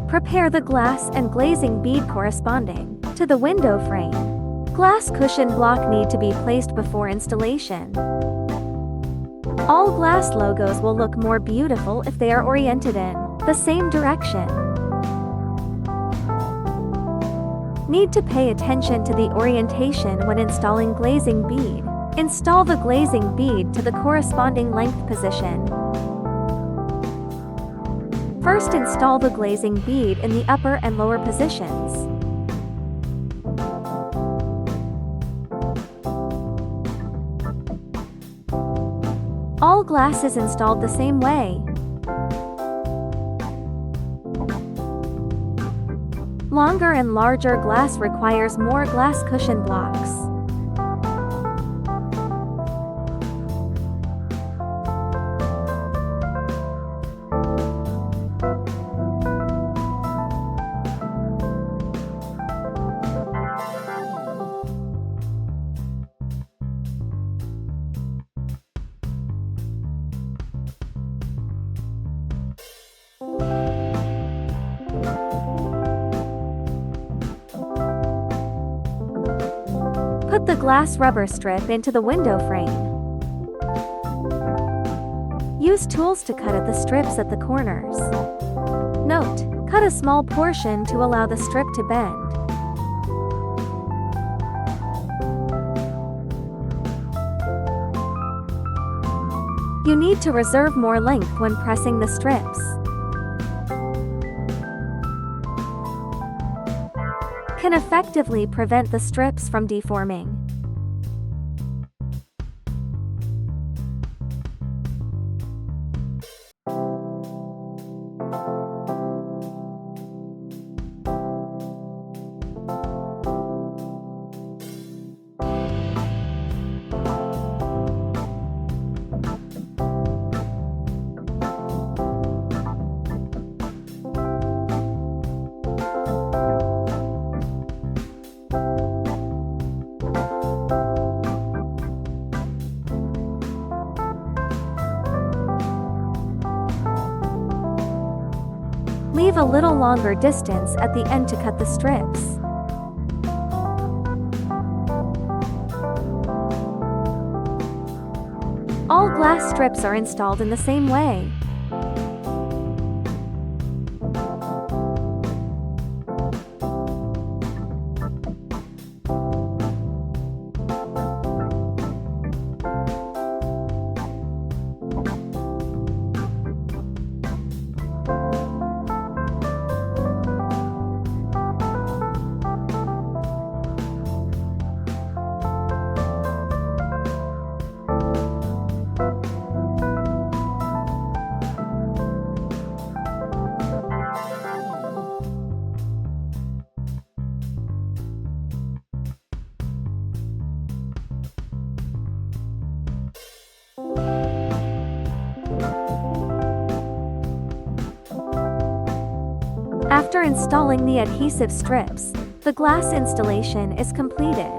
Prepare the glass and glazing bead corresponding to the window frame. Glass cushion block need to be placed before installation. All glass logos will look more beautiful if they are oriented in the same direction. Need to pay attention to the orientation when installing glazing bead. Install the glazing bead to the corresponding length position. First, install the glazing bead in the upper and lower positions. All glass is installed the same way. Longer and larger glass requires more glass cushion blocks. Put the glass rubber strip into the window frame. Use tools to cut at the strips at the corners. Note: cut a small portion to allow the strip to bend. You need to reserve more length when pressing the strips. Can effectively prevent the strips from deforming. Leave a little longer distance at the end to cut the strips. All glass strips are installed in the same way. After installing the adhesive strips, the glass installation is completed.